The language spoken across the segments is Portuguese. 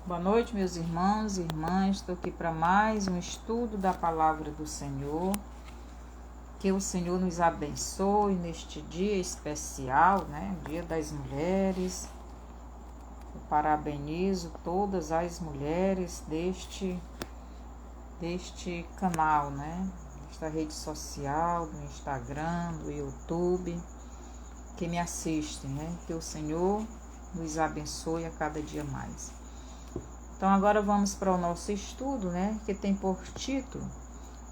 Boa noite, meus irmãos e irmãs. Estou aqui para mais um estudo da palavra do Senhor. Que o Senhor nos abençoe neste dia especial, Dia das Mulheres. Eu parabenizo todas as mulheres deste canal, Desta rede social, do Instagram, do YouTube, que me assistem, Que o Senhor nos abençoe a cada dia mais. Então agora vamos para o nosso estudo, que tem por título: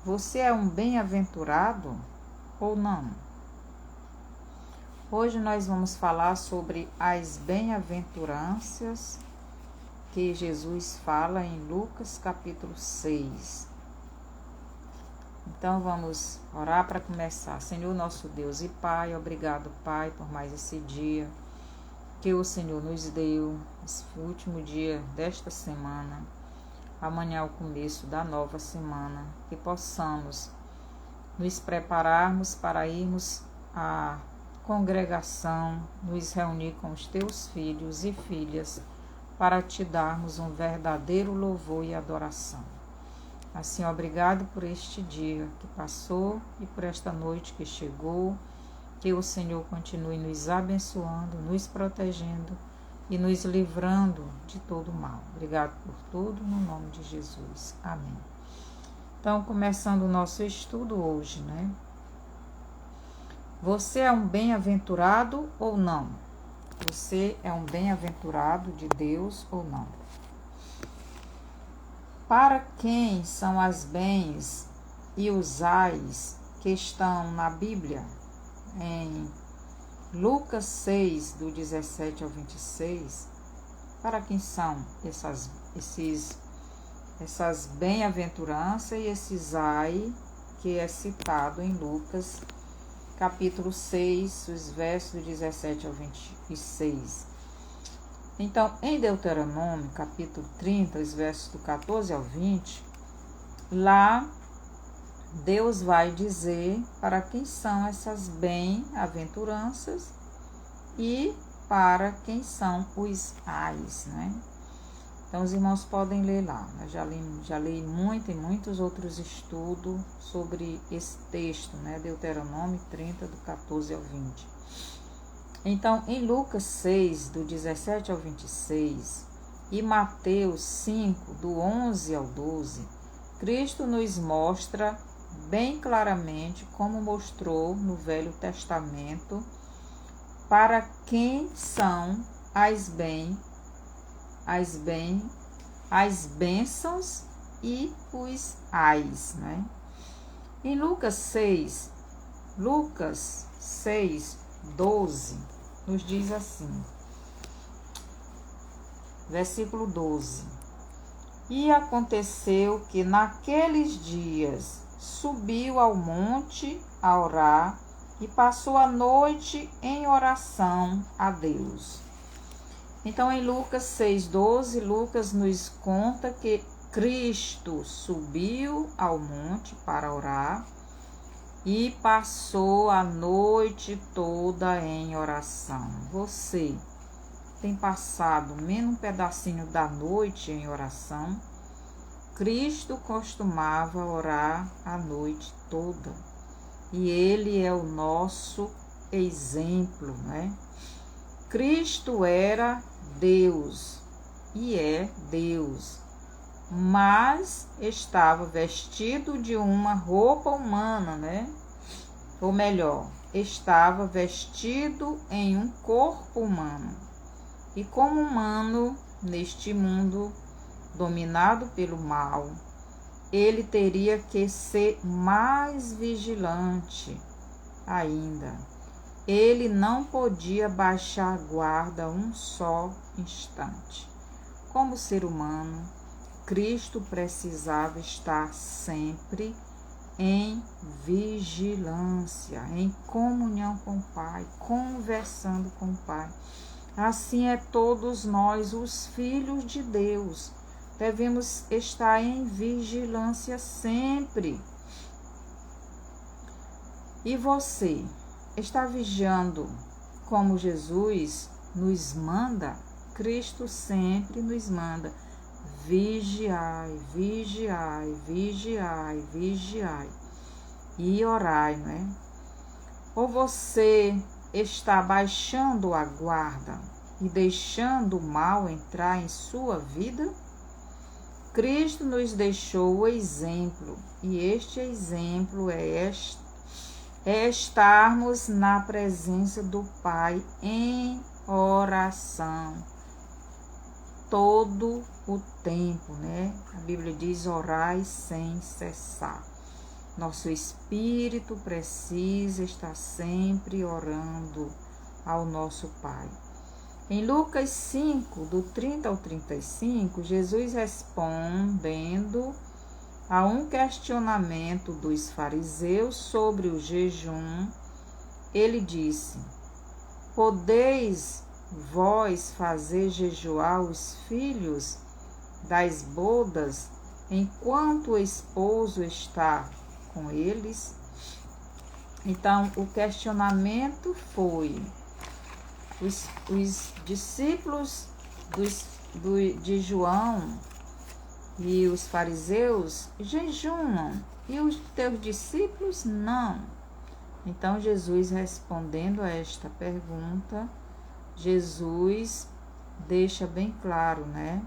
Você é um bem-aventurado ou não? Hoje nós vamos falar sobre as bem-aventuranças que Jesus fala em Lucas capítulo 6. Então vamos orar para começar. Senhor nosso Deus e Pai, obrigado, Pai, por mais esse dia que o Senhor nos deu, esse último dia desta semana. Amanhã é o começo da nova semana, que possamos nos prepararmos para irmos à congregação, nos reunir com os teus filhos e filhas, para te darmos um verdadeiro louvor e adoração. Assim, obrigado por este dia que passou e por esta noite que chegou. Que o Senhor continue nos abençoando, nos protegendo e nos livrando de todo mal. Obrigado por tudo, no nome de Jesus. Amém. Então, começando o nosso estudo hoje, Você é um bem-aventurado ou não? Você é um bem-aventurado de Deus ou não? Para quem são as bens e os ais que estão na Bíblia? Em Lucas 6, do 17 ao 26, para quem são essas bem-aventuranças e esses ai que é citado em Lucas, capítulo 6, os versos do 17 ao 26. Então, em Deuteronômio, capítulo 30, os versos do 14 ao 20, lá Deus vai dizer para quem são essas bem-aventuranças e para quem são os ais, Então, os irmãos podem ler lá. Eu já li muito e muitos outros estudos sobre esse texto, Deuteronômio 30, do 14 ao 20. Então, em Lucas 6, do 17 ao 26, e Mateus 5, do 11 ao 12, Cristo nos mostra bem claramente, como mostrou no Velho Testamento, para quem são as bênçãos e os ais, Em Lucas 6, 12, nos diz assim, versículo 12: E aconteceu que naqueles dias subiu ao monte a orar e passou a noite em oração a Deus. Então, em Lucas 6,12, Lucas nos conta que Cristo subiu ao monte para orar e passou a noite toda em oração. Você tem passado menos um pedacinho da noite em oração? Cristo costumava orar a noite toda e Ele é o nosso exemplo, Cristo era Deus e é Deus, mas estava vestido de uma roupa humana, Ou melhor, estava vestido em um corpo humano. E como humano, neste mundo dominado pelo mal, ele teria que ser mais vigilante ainda. Ele não podia baixar a guarda um só instante. Como ser humano, Cristo precisava estar sempre em vigilância, em comunhão com o Pai, conversando com o Pai. Assim é todos nós, os filhos de Deus, devemos estar em vigilância sempre. E você está vigiando como Jesus nos manda? Cristo sempre nos manda: vigiai, vigiai, vigiai, vigiai e orai, não é? Ou você está baixando a guarda e deixando o mal entrar em sua vida? Cristo nos deixou o exemplo, e este exemplo é estarmos na presença do Pai em oração todo o tempo, né? A Bíblia diz: orai sem cessar. Nosso espírito precisa estar sempre orando ao nosso Pai. Em Lucas 5, do 30 ao 35, Jesus respondendo a um questionamento dos fariseus sobre o jejum, ele disse: podeis vós fazer jejuar os filhos das bodas enquanto o esposo está com eles? Então, o questionamento foi: os discípulos de João e os fariseus jejuam e os teus discípulos não. Então, Jesus, respondendo a esta pergunta, Jesus deixa bem claro, né?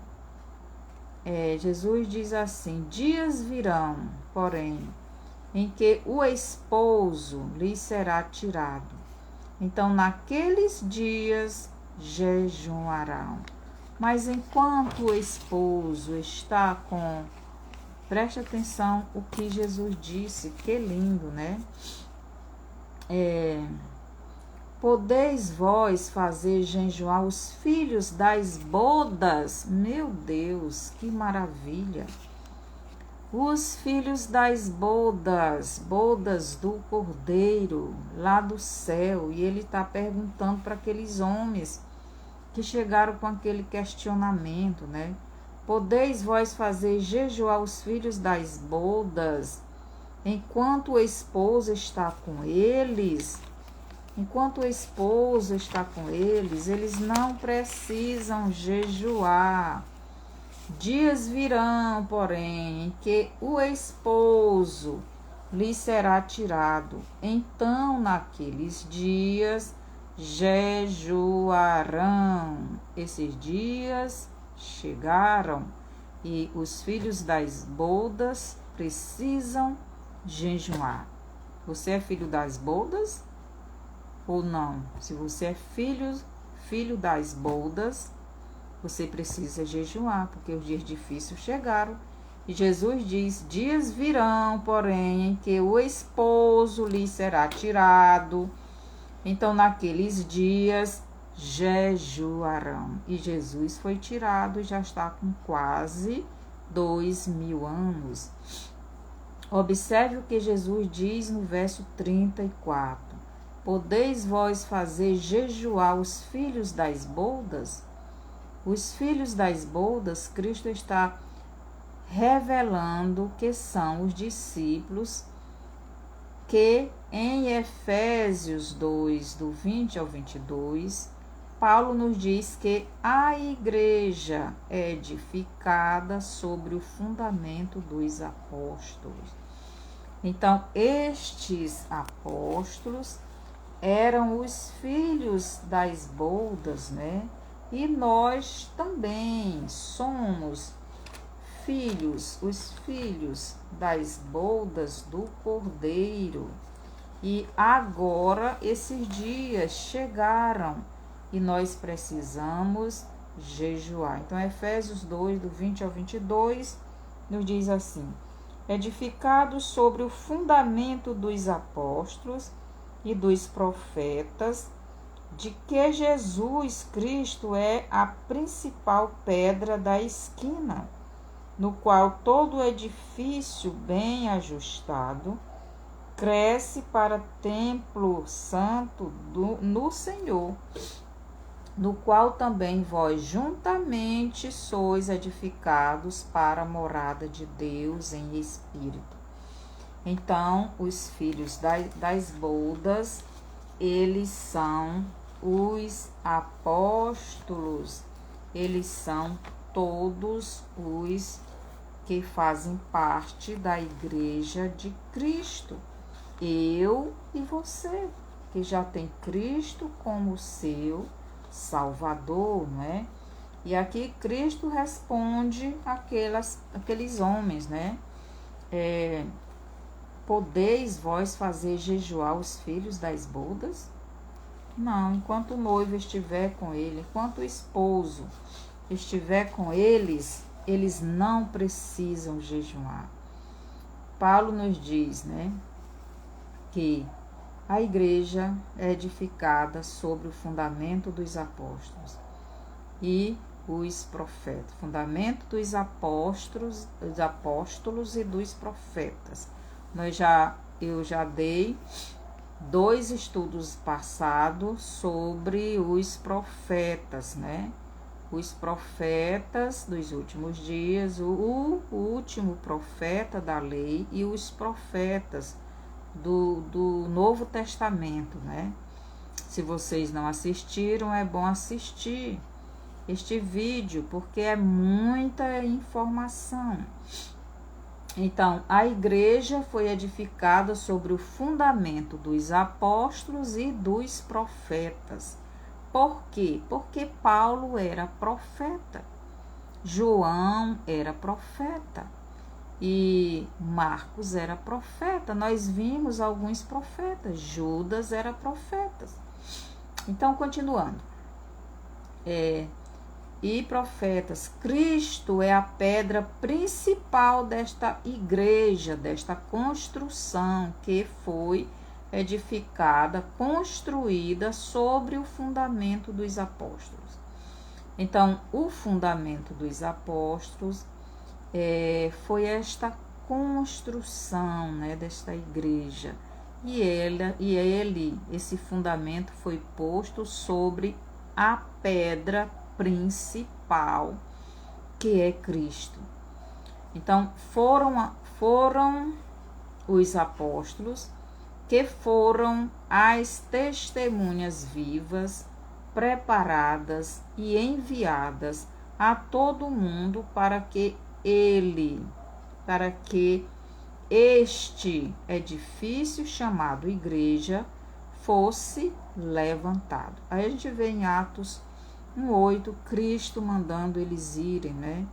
Jesus diz assim: dias virão, porém, em que o esposo lhe será tirado. Então, naqueles dias jejuarão. Mas enquanto o esposo está com... Preste atenção o que Jesus disse, que lindo, né? Podeis vós fazer jejuar os filhos das bodas? Meu Deus, que maravilha! Os filhos das bodas, bodas do Cordeiro, lá do céu. E ele está perguntando para aqueles homens que chegaram com aquele questionamento, né? Podeis vós fazer jejuar os filhos das bodas enquanto o esposo está com eles? Enquanto o esposo está com eles não precisam jejuar. Dias virão, porém, em que o esposo lhe será tirado. Então, naqueles dias, jejuarão. Esses dias chegaram e os filhos das bodas precisam jejuar. Você é filho das bodas ou não? Se você é filho das bodas, você precisa jejuar, porque os dias difíceis chegaram. E Jesus diz: dias virão, porém, em que o esposo lhe será tirado. Então, naqueles dias, jejuarão. E Jesus foi tirado e já está com quase 2000 anos. Observe o que Jesus diz no verso 34. Podeis vós fazer jejuar os filhos das bodas? Os filhos das bodas, Cristo está revelando que são os discípulos que em Efésios 2, do 20 ao 22, Paulo nos diz que a igreja é edificada sobre o fundamento dos apóstolos. Então, estes apóstolos eram os filhos das bodas, né? E nós também somos filhos, os filhos das bodas do Cordeiro. E agora esses dias chegaram e nós precisamos jejuar. Então, Efésios 2, do 20 ao 22, nos diz assim: edificados sobre o fundamento dos apóstolos e dos profetas, de que Jesus Cristo é a principal pedra da esquina, no qual todo edifício bem ajustado cresce para templo santo no Senhor, no qual também vós juntamente sois edificados para a morada de Deus em espírito. Então, os filhos das bodas, eles são os apóstolos, eles são todos os que fazem parte da Igreja de Cristo. Eu e você, que já tem Cristo como seu Salvador, não é? E aqui Cristo responde aqueles homens, né? Podeis vós fazer jejuar os filhos das bodas? Não, enquanto o noivo estiver com ele, enquanto o esposo estiver com eles, eles não precisam jejuar. Paulo nos diz, né, que a igreja é edificada sobre o fundamento dos apóstolos e os profetas. Fundamento dos apóstolos e dos profetas. Eu já dei 2 estudos passados sobre os profetas, né? Os profetas dos últimos dias, o último profeta da lei e os profetas do Novo Testamento, né? Se vocês não assistiram, é bom assistir este vídeo, porque é muita informação. Então, a igreja foi edificada sobre o fundamento dos apóstolos e dos profetas. Por quê? Porque Paulo era profeta, João era profeta e Marcos era profeta. Nós vimos alguns profetas, Judas era profeta. Então, continuando. E profetas, Cristo é a pedra principal desta igreja, desta construção que foi edificada, construída sobre o fundamento dos apóstolos. Então, o fundamento dos apóstolos foi esta construção, né, desta igreja. E esse fundamento foi posto sobre a pedra principal, que é Cristo. Então, foram os apóstolos que foram as testemunhas vivas, preparadas e enviadas a todo mundo para que este edifício chamado igreja fosse levantado. Aí a gente vê em Atos 1:8, Cristo mandando eles irem, né?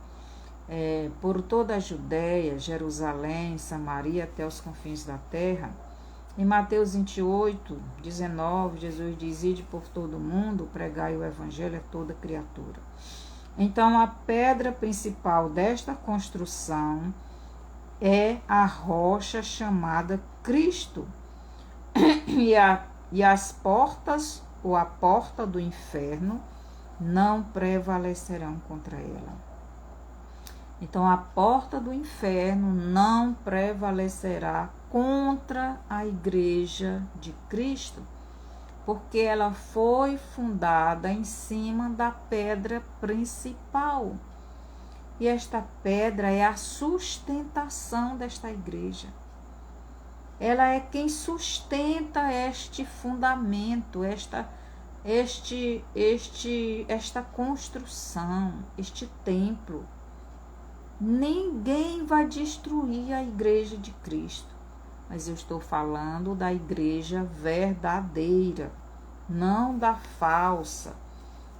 Por toda a Judéia, Jerusalém, Samaria, até os confins da terra. Em Mateus 28:19, Jesus diz: ide por todo mundo, pregai o evangelho a toda criatura. Então, a pedra principal desta construção é a rocha chamada Cristo. E as portas, ou a porta do inferno, não prevalecerão contra ela. Então, a porta do inferno não prevalecerá contra a igreja de Cristo, porque ela foi fundada em cima da pedra principal. E esta pedra é a sustentação desta igreja. Ela é quem sustenta este fundamento, esta construção, este templo. Ninguém vai destruir a igreja de Cristo, mas eu estou falando da igreja verdadeira, não da falsa.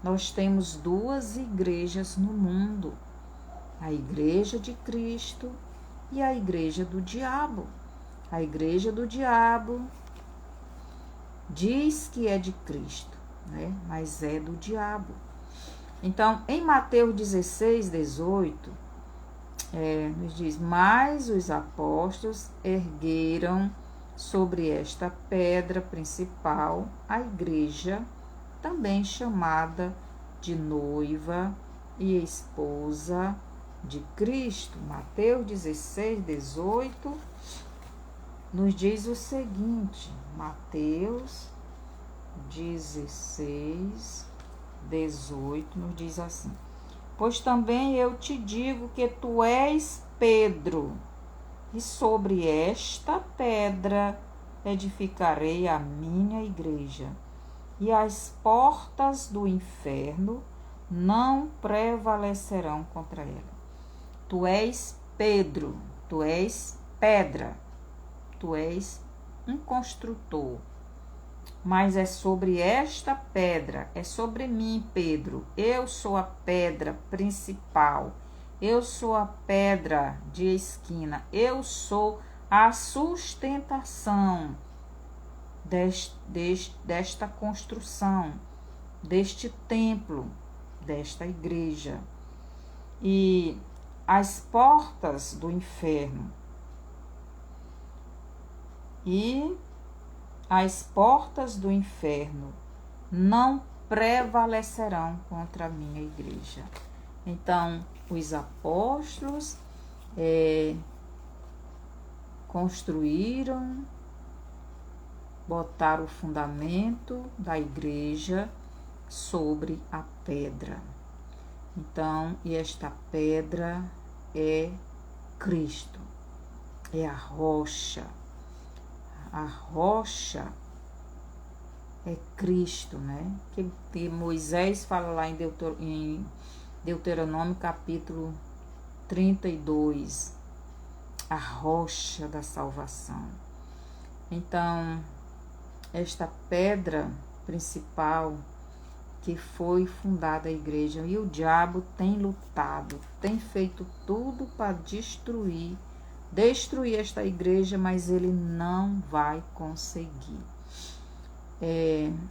Nós temos 2 igrejas no mundo, a igreja de Cristo e a igreja do diabo. A igreja do diabo diz que é de Cristo, né? Mas é do diabo. Então, em Mateus 16:18, nos diz: mas os apóstolos ergueram sobre esta pedra principal a igreja, também chamada de noiva e esposa de Cristo. Mateus 16:18 nos diz o seguinte, Mateus 16:18 nos diz assim: pois também eu te digo que tu és Pedro, e sobre esta pedra edificarei a minha igreja, e as portas do inferno não prevalecerão contra ela. Tu és Pedro, tu és pedra, tu és um construtor. Mas é sobre esta pedra, é sobre mim, Pedro. Eu sou a pedra principal. Eu sou a pedra de esquina. Eu sou a sustentação desta construção, deste templo, desta igreja. E as portas do inferno não prevalecerão contra a minha igreja. Então, os apóstolos construíram, botaram o fundamento da igreja sobre a pedra. Então, e esta pedra é Cristo, é a rocha. A rocha é Cristo, né? Que Moisés fala lá em Deuteronômio capítulo 32, a rocha da salvação. Então, esta pedra principal que foi fundada a igreja, e o diabo tem lutado, tem feito tudo para destruir esta igreja, mas ele não vai conseguir.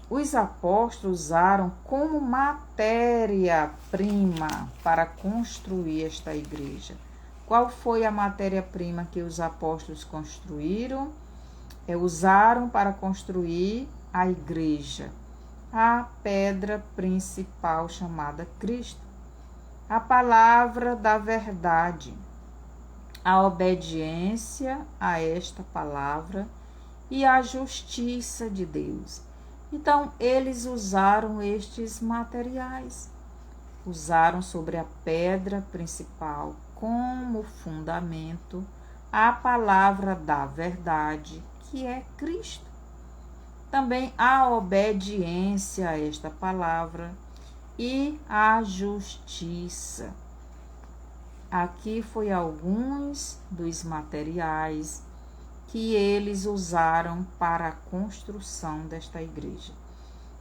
Os apóstolos usaram como matéria-prima para construir esta igreja. Qual foi a matéria-prima que os apóstolos construíram? Usaram para construir a igreja. A pedra principal chamada Cristo. A palavra da verdade. A obediência a esta palavra e a justiça de Deus. Então, eles usaram estes materiais. Usaram sobre a pedra principal como fundamento a palavra da verdade, que é Cristo. Também a obediência a esta palavra e a justiça. Aqui foi alguns dos materiais que eles usaram para a construção desta igreja.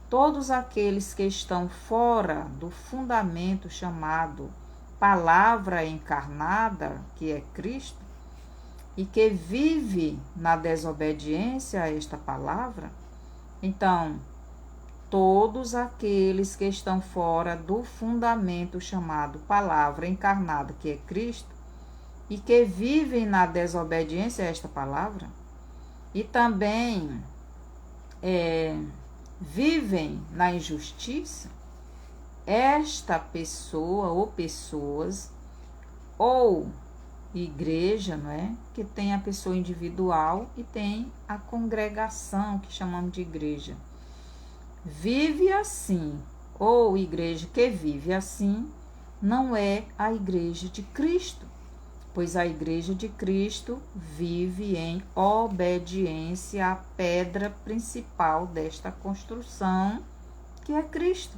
Todos aqueles que estão fora do fundamento chamado palavra encarnada, que é Cristo, e que vive na desobediência a esta palavra, então, todos aqueles que estão fora do fundamento chamado palavra encarnada, que é Cristo, e que vivem na desobediência a esta palavra, e também vivem na injustiça, esta pessoa ou pessoas, ou igreja, não é? Que tem a pessoa individual e tem a congregação, que chamamos de igreja. Vive assim, ou igreja que vive assim, não é a igreja de Cristo, pois a igreja de Cristo vive em obediência à pedra principal desta construção, que é Cristo,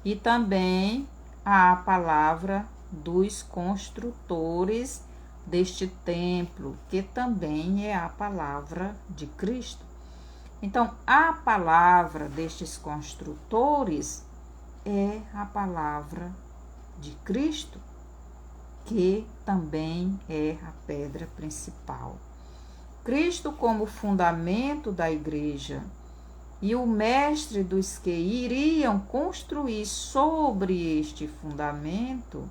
e também à palavra dos construtores deste templo, que também é a palavra de Cristo. Então, a palavra destes construtores é a palavra de Cristo, que também é a pedra principal. Cristo como fundamento da igreja e o mestre dos que iriam construir sobre este fundamento,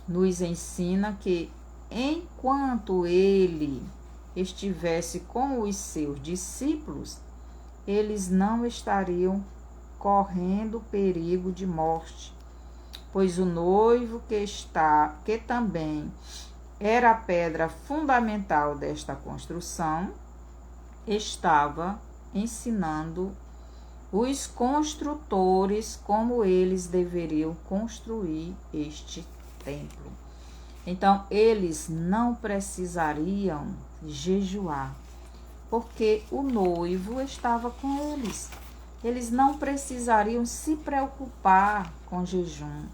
nos ensina que enquanto ele estivesse com os seus discípulos, eles não estariam correndo perigo de morte, pois o noivo que também era a pedra fundamental desta construção, estava ensinando os construtores como eles deveriam construir este templo. Então, eles não precisariam jejuar, porque o noivo estava com eles. eles não precisariam se preocupar com jejum,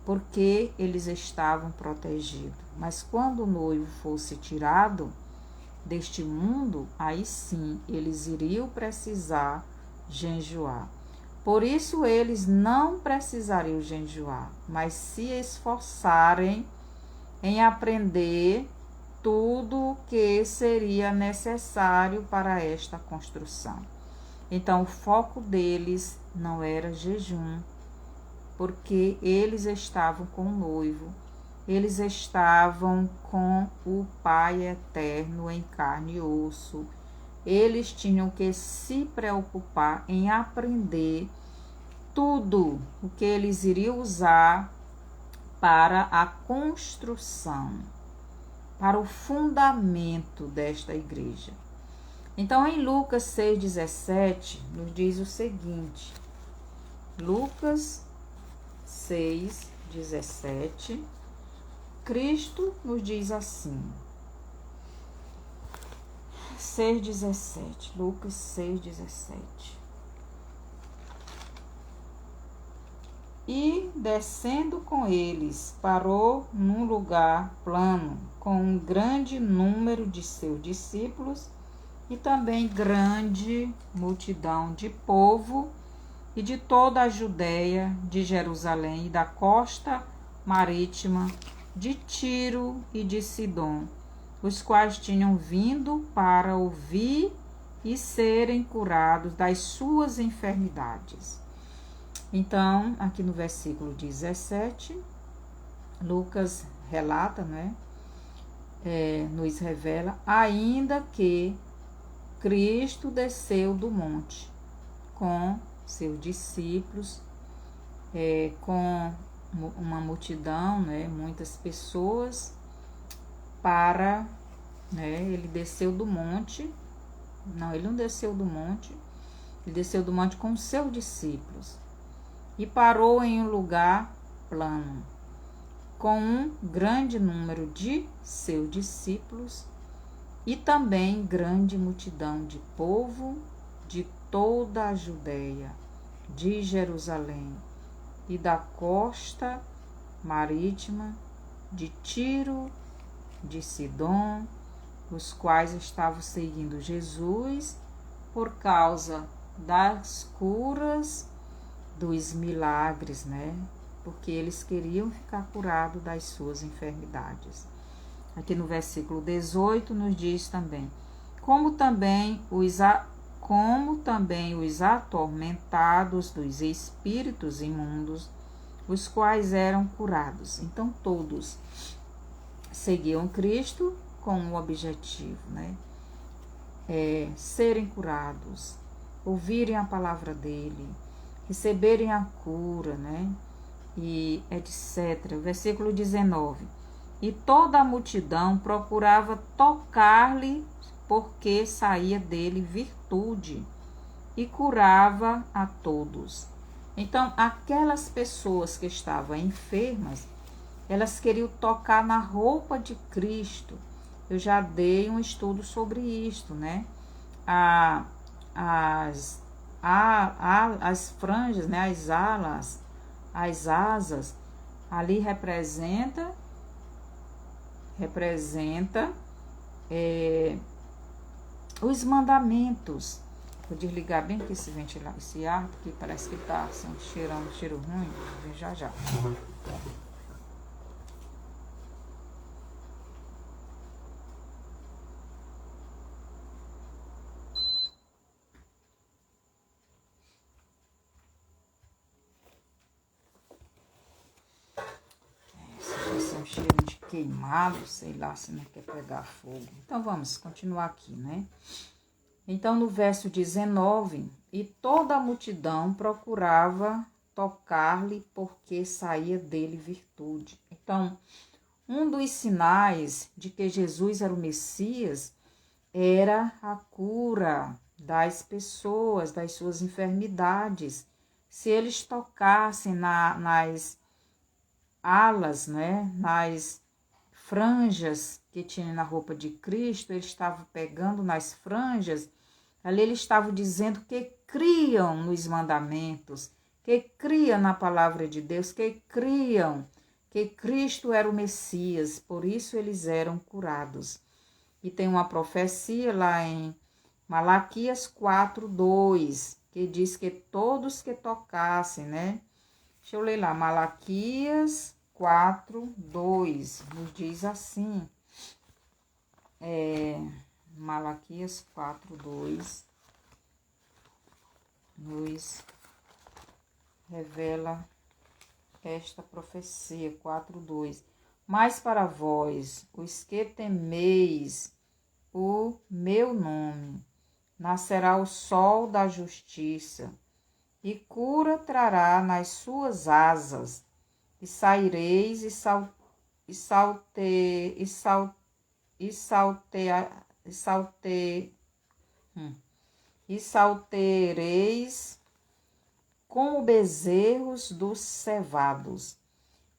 porque eles estavam protegidos. Mas quando o noivo fosse tirado deste mundo, aí sim eles iriam precisar jejuar. Por isso eles não precisariam jejuar, mas se esforçarem em aprender tudo o que seria necessário para esta construção. Então o foco deles não era jejum, porque eles estavam com o noivo, eles estavam com o Pai eterno em carne e osso. Eles tinham que se preocupar em aprender tudo o que eles iriam usar para a construção, para o fundamento desta igreja. Então, em Lucas 6,17, nos diz o seguinte, Lucas 6,17, Cristo nos diz assim, 6,17, Lucas 6,17. E, descendo com eles, parou num lugar plano, com um grande número de seus discípulos e também grande multidão de povo e de toda a Judéia, de Jerusalém e da costa marítima, de Tiro e de Sidom, os quais tinham vindo para ouvir e serem curados das suas enfermidades. Então, aqui no versículo 17, Lucas relata, nos revela, ainda que Cristo desceu do monte com seus discípulos, com uma multidão, muitas pessoas, ele desceu do monte, ele não desceu do monte, ele desceu do monte com seus discípulos e parou em um lugar plano, com um grande número de seus discípulos e também grande multidão de povo de toda a Judéia, de Jerusalém e da costa marítima, de Tiro, de Sidom, os quais estavam seguindo Jesus por causa das curas, dos milagres, porque eles queriam ficar curados das suas enfermidades. Aqui no versículo 18 nos diz também, como também os atormentados dos espíritos imundos, os quais eram curados. Então todos seguiam Cristo com um objetivo, serem curados, ouvirem a palavra dele, receberem a cura, e etc. Versículo 19. E toda a multidão procurava tocar-lhe, porque saía dele virtude, e curava a todos. Então, aquelas pessoas que estavam enfermas, elas queriam tocar na roupa de Cristo. Eu já dei um estudo sobre isto, As franjas, as asas, ali representa os mandamentos. Vou desligar bem aqui esse ventilador, esse ar, que parece que está cheirando cheiro ruim. Vou ver já. Um cheiro de queimado, sei lá, se não quer pegar fogo. Então vamos continuar aqui, Então no verso 19, e toda a multidão procurava tocar-lhe, porque saía dele virtude. Então, um dos sinais de que Jesus era o Messias era a cura das pessoas, das suas enfermidades. Se eles tocassem nas alas, nas franjas que tinha na roupa de Cristo, ele estava pegando nas franjas Ali ele estava dizendo que criam nos mandamentos, que criam na palavra de Deus, que criam que Cristo era o Messias, por isso eles eram curados. E tem uma profecia lá em Malaquias 4:2, que diz que todos que tocassem, né? Deixa eu ler lá, Malaquias 4:2, nos diz assim, Malaquias 4:2 nos revela esta profecia, 4:2. Mas para vós, os que temeis o meu nome, nascerá o sol da justiça, e cura trará nas suas asas, e saireis e saltereis como bezerros dos cevados.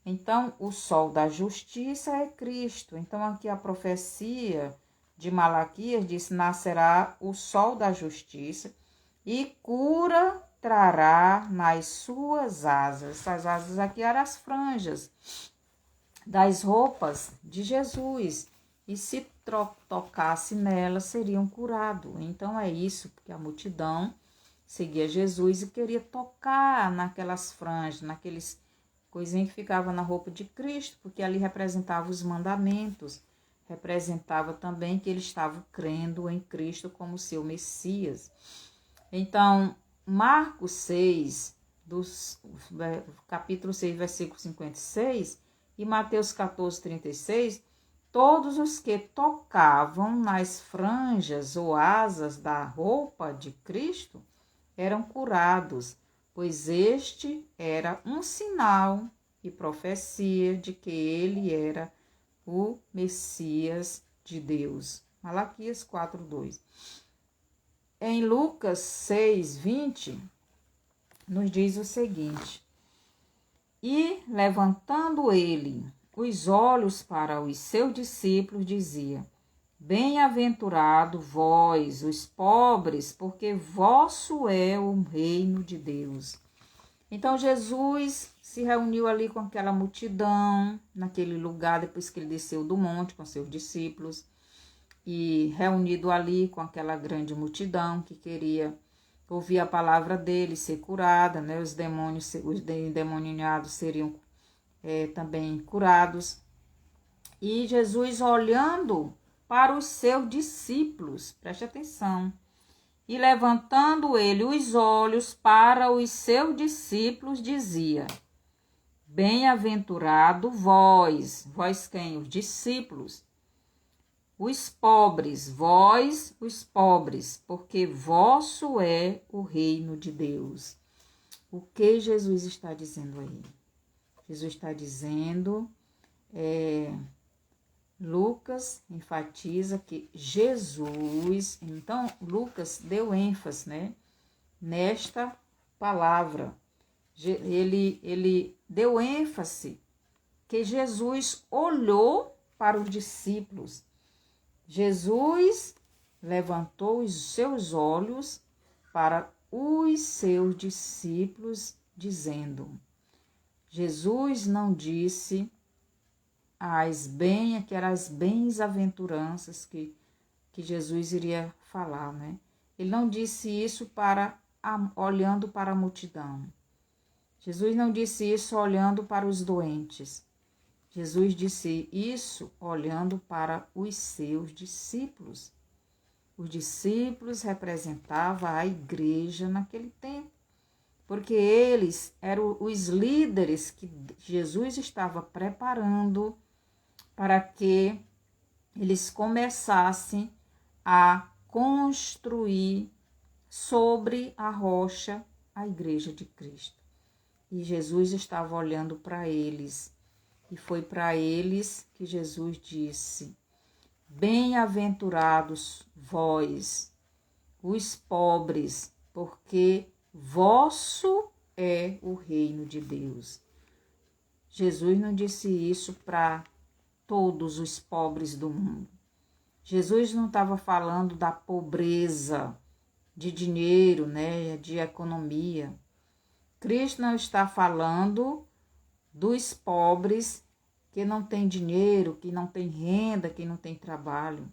Então, o sol da justiça é Cristo. Então, aqui a profecia de Malaquias diz: nascerá o sol da justiça e cura trará nas suas asas. Essas asas aqui eram as franjas das roupas de Jesus. E se tocasse nelas, seriam curados. Então, é isso, porque a multidão seguia Jesus e queria tocar naquelas franjas, naqueles coisinhas que ficavam na roupa de Cristo, porque ali representava os mandamentos, representava também que ele estava crendo em Cristo como seu Messias. Então, Marcos 6, capítulo 6, versículo 56, e Mateus 14:36, todos os que tocavam nas franjas ou asas da roupa de Cristo eram curados, pois este era um sinal e profecia de que ele era o Messias de Deus. Malaquias 4:2. Em Lucas 6:20, nos diz o seguinte: e levantando ele os olhos para os seus discípulos, dizia: bem-aventurado vós, os pobres, porque vosso é o reino de Deus. Então Jesus se reuniu ali com aquela multidão, naquele lugar, depois que ele desceu do monte com seus discípulos, e reunido ali com aquela grande multidão que queria ouvir a palavra dele, ser curada, né? Os endemoniados seriam também curados. E Jesus, olhando para os seus discípulos, preste atenção, e levantando ele os olhos para os seus discípulos, dizia: bem-aventurado vós quem? Os discípulos, os pobres, vós os pobres, porque vosso é o reino de Deus. O que Jesus está dizendo aí? Jesus está dizendo, Lucas enfatiza que Jesus, então Lucas deu ênfase, né, nesta palavra. Ele deu ênfase que Jesus olhou para os discípulos. Jesus levantou os seus olhos para os seus discípulos, dizendo: Jesus não disse que eram as bens-aventuranças que Jesus iria falar, né? Ele não disse isso olhando para a multidão. Jesus não disse isso olhando para os doentes. Jesus disse isso olhando para os seus discípulos. Os discípulos representavam a igreja naquele tempo, porque eles eram os líderes que Jesus estava preparando para que eles começassem a construir sobre a rocha a igreja de Cristo. E Jesus estava olhando para eles. E foi para eles que Jesus disse: bem-aventurados vós, os pobres, porque vosso é o reino de Deus. Jesus não disse isso para todos os pobres do mundo. Jesus não estava falando da pobreza de dinheiro, né, de economia. Cristo não está falando dos pobres que não têm dinheiro, que não têm renda, que não têm trabalho,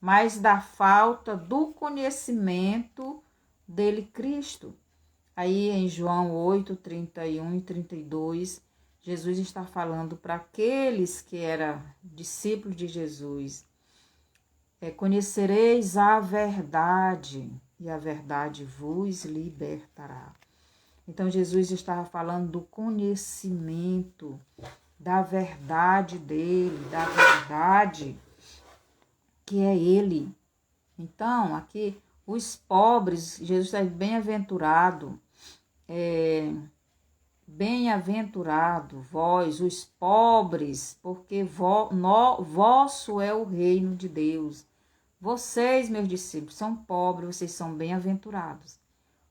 mas da falta do conhecimento dele, Cristo. Aí em João 8, 31 e 32, Jesus está falando para aqueles que eram discípulos de Jesus: conhecereis a verdade, e a verdade vos libertará. Então Jesus estava falando do conhecimento, da verdade dele, da verdade que é ele. Então, aqui, os pobres, Jesus está bem-aventurado, bem-aventurado vós, os pobres, porque vosso é o reino de Deus. Vocês, meus discípulos, são pobres, vocês são bem-aventurados,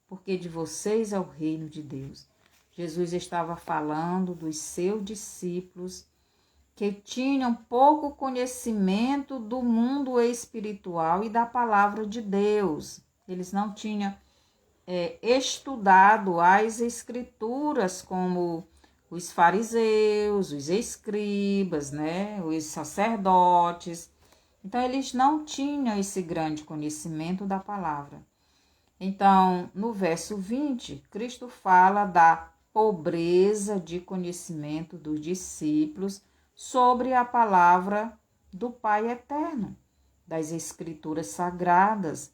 porque de vocês é o reino de Deus. Jesus estava falando dos seus discípulos que tinham pouco conhecimento do mundo espiritual e da palavra de Deus. Eles não tinham estudado as escrituras como os fariseus, os escribas, né, os sacerdotes. Então, eles não tinham esse grande conhecimento da palavra. Então, no verso 20, Cristo fala da pobreza de conhecimento dos discípulos sobre a palavra do Pai Eterno, das Escrituras Sagradas.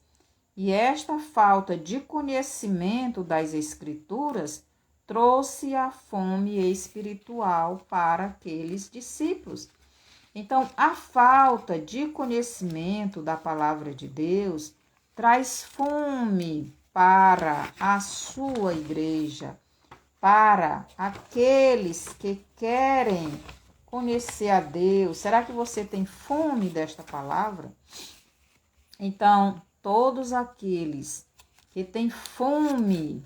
E esta falta de conhecimento das Escrituras trouxe a fome espiritual para aqueles discípulos. Então, a falta de conhecimento da palavra de Deus traz fome para a sua igreja, para aqueles que querem conhecer a Deus. Será que você tem fome desta palavra? Então, todos aqueles que têm fome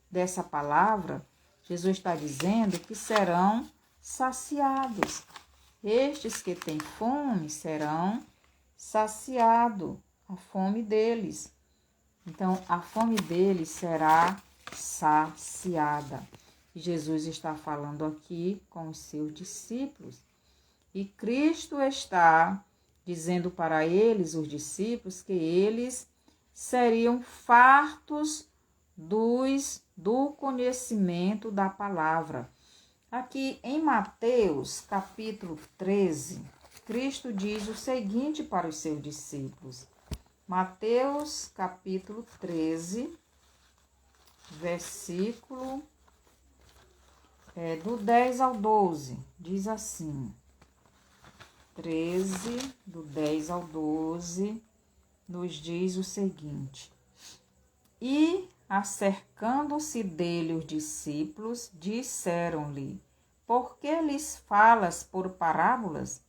dessa palavra, Jesus está dizendo que serão saciados. Estes que têm fome serão saciados, a fome deles. Então, a fome deles será saciada. E Jesus está falando aqui com os seus discípulos. E Cristo está dizendo para eles, os discípulos, que eles seriam fartos do conhecimento da palavra. Aqui em Mateus, capítulo 13, Cristo diz o seguinte para os seus discípulos. Mateus, capítulo 13, versículo do 10 ao 12, diz assim: 13, do 10 ao 12, nos diz o seguinte: E, acercando-se dele os discípulos, disseram-lhe: Por que lhes falas por parábolas?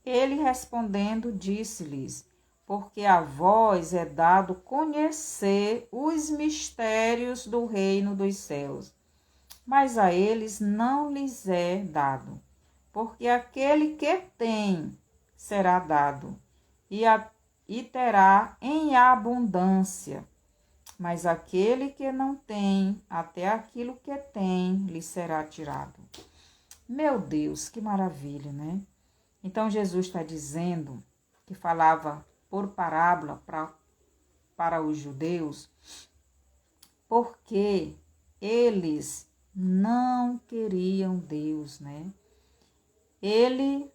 Ele respondendo disse-lhes: Porque a vós é dado conhecer os mistérios do reino dos céus, mas a eles não lhes é dado. Porque aquele que tem será dado, e terá em abundância. Mas aquele que não tem, até aquilo que tem, lhe será tirado. Meu Deus, que maravilha, né? Então, Jesus está dizendo que falava por parábola para os judeus, porque eles não queriam Deus, né? Ele,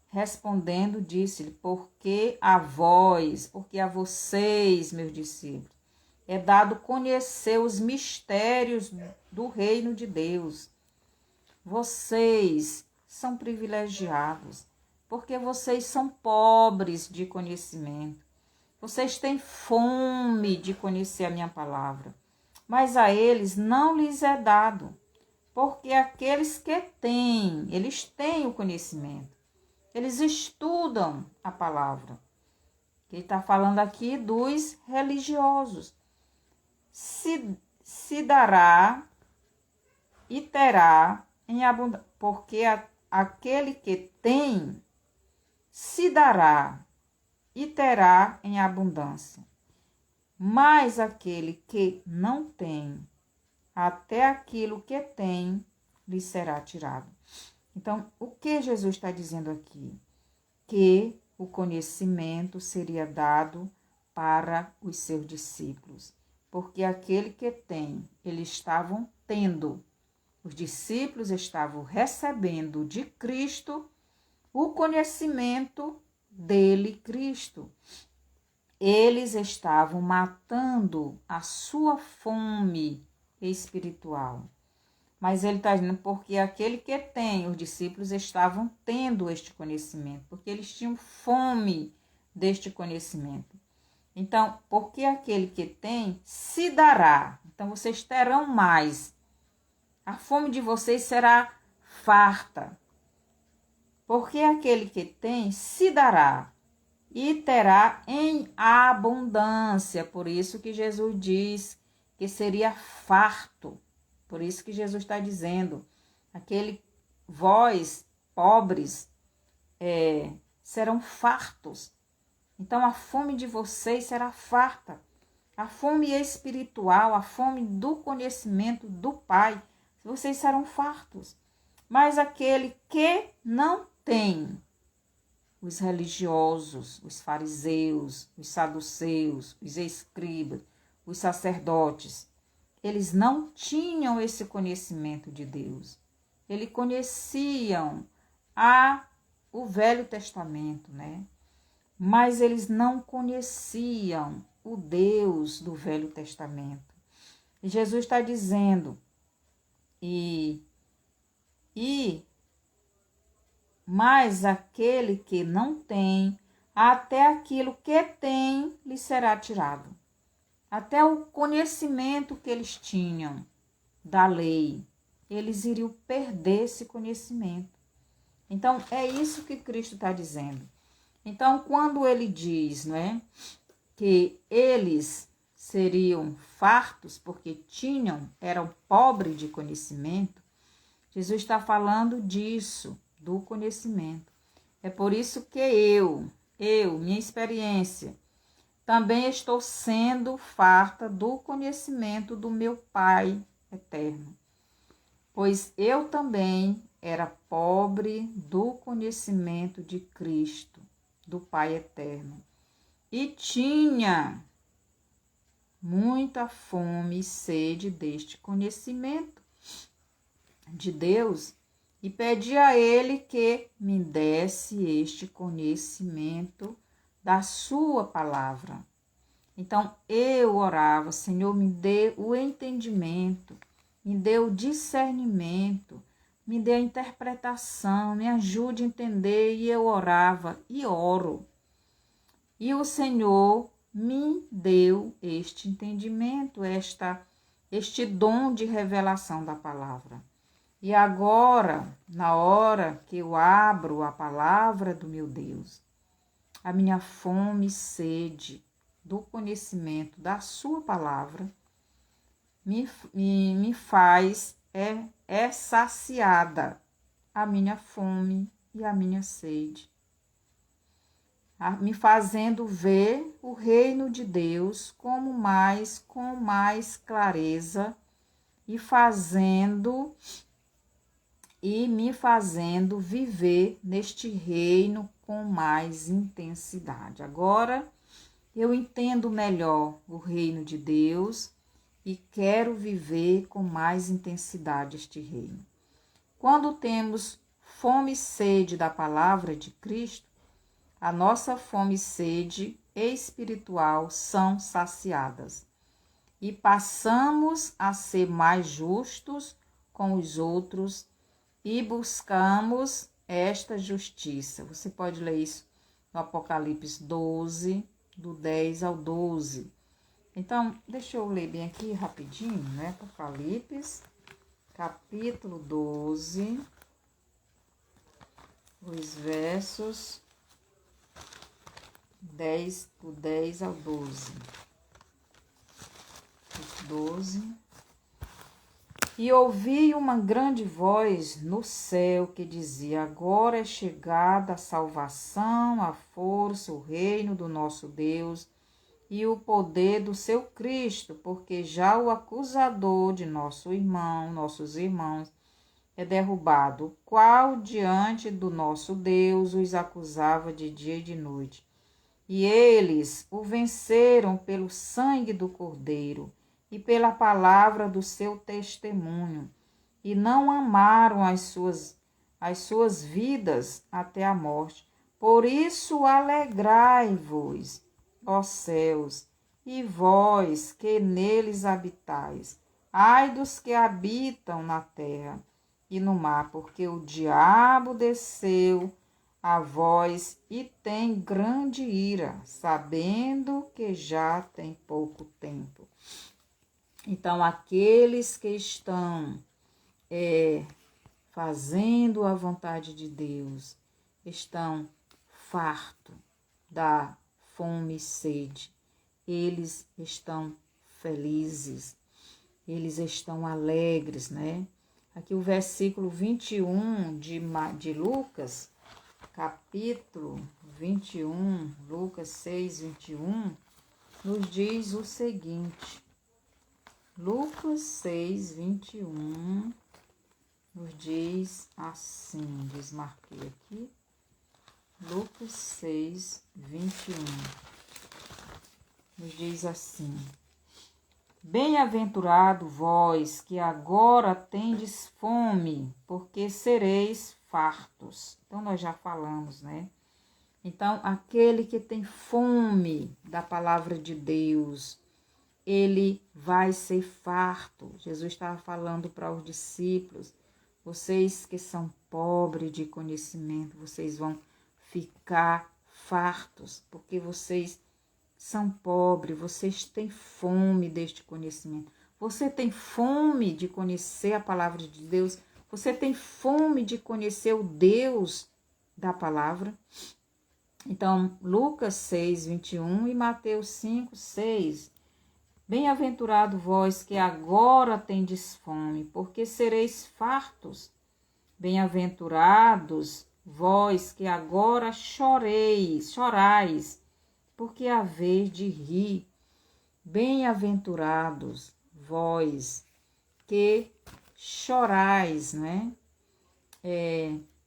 respondendo, disse-lhe: porque a vocês, meus discípulos, é dado conhecer os mistérios do reino de Deus. Vocês são privilegiados, porque vocês são pobres de conhecimento. Vocês têm fome de conhecer a minha palavra, mas a eles não lhes é dado, porque aqueles que têm, eles têm o conhecimento. Eles estudam a palavra. Ele está falando aqui dos religiosos. Se dará e terá em abundância, porque aquele que tem se dará e terá em abundância. Mas aquele que não tem, até aquilo que tem, lhe será tirado. Então, o que Jesus está dizendo aqui? Que o conhecimento seria dado para os seus discípulos. Porque aquele que tem, eles estavam tendo. Os discípulos estavam recebendo de Cristo o conhecimento dele, Cristo. Eles estavam matando a sua fome espiritual. Mas ele está dizendo, porque aquele que tem, os discípulos estavam tendo este conhecimento, porque eles tinham fome deste conhecimento. Então, porque aquele que tem, se dará. Então, vocês terão mais. A fome de vocês será farta. Porque aquele que tem, se dará e terá em abundância. Por isso que Jesus diz que seria farto. Por isso que Jesus está dizendo, vós, pobres, serão fartos. Então, a fome de vocês será farta. A fome espiritual, a fome do conhecimento do Pai, vocês serão fartos. Mas aquele que não tem, os religiosos, os fariseus, os saduceus, os escribas, os sacerdotes, eles não tinham esse conhecimento de Deus. Eles conheciam o Velho Testamento, né? Mas eles não conheciam o Deus do Velho Testamento. E Jesus está dizendo, mas aquele que não tem, até aquilo que tem lhe será tirado. Até o conhecimento que eles tinham da lei, eles iriam perder esse conhecimento. Então, é isso que Cristo está dizendo. Então, quando ele diz, não é, que eles seriam fartos porque eram pobres de conhecimento, Jesus está falando disso, do conhecimento. É por isso que minha experiência, também estou sendo farta do conhecimento do meu Pai eterno. Pois eu também era pobre do conhecimento de Cristo, do Pai eterno. E tinha muita fome e sede deste conhecimento de Deus, e pedi a Ele que me desse este conhecimento da sua palavra. Então eu orava, Senhor, me dê o entendimento, me dê o discernimento, me dê a interpretação, me ajude a entender. E eu orava e oro. E o Senhor me deu este entendimento, este dom de revelação da palavra. E agora, na hora que eu abro a palavra do meu Deus, a minha fome e sede do conhecimento da sua palavra me faz, saciada a minha fome e a minha sede. Me fazendo ver o reino de Deus com mais clareza e me fazendo viver neste reino com mais intensidade. Agora eu entendo melhor o reino de Deus e quero viver com mais intensidade este reino. Quando temos fome e sede da palavra de Cristo, a nossa fome e sede espiritual são saciadas e passamos a ser mais justos com os outros e buscamos esta justiça. Você pode ler isso no Apocalipse 12, do 10 ao 12. Então, deixa eu ler bem aqui rapidinho, né? Apocalipse, capítulo 12, os versos do 10 ao 12. 12. E ouvi uma grande voz no céu que dizia: agora é chegada a salvação, a força, o reino do nosso Deus e o poder do seu Cristo, porque já o acusador de nossos irmãos, é derrubado, o qual diante do nosso Deus os acusava de dia e de noite. E eles o venceram pelo sangue do Cordeiro e pela palavra do seu testemunho, e não amaram as suas vidas até a morte. Por isso alegrai-vos, ó céus, e vós que neles habitais. Ai dos que habitam na terra e no mar, porque o diabo desceu a vós e tem grande ira, sabendo que já tem pouco tempo. Então, aqueles que estão fazendo a vontade de Deus, estão fartos da fome e sede, eles estão felizes, eles estão alegres, né? Aqui o versículo 21 de Lucas, capítulo 21, Lucas 6, 21, nos diz o seguinte. Lucas 6, 21, nos diz assim, desmarquei aqui. Lucas 6, 21, nos diz assim. Bem-aventurado vós que agora tendes fome, porque sereis fartos. Então, nós já falamos, né? Então, aquele que tem fome da palavra de Deus, ele vai ser farto. Jesus estava falando para os discípulos, vocês que são pobres de conhecimento, vocês vão ficar fartos, porque vocês são pobres, vocês têm fome deste conhecimento. Você tem fome de conhecer a palavra de Deus? Você tem fome de conhecer o Deus da palavra? Então, Lucas 6, 21 e Mateus 5, 6. Bem-aventurado vós que agora tendes fome, porque sereis fartos. Bem-aventurados vós que agora chorais, porque haveis de rir. Bem-aventurados vós que chorais, né?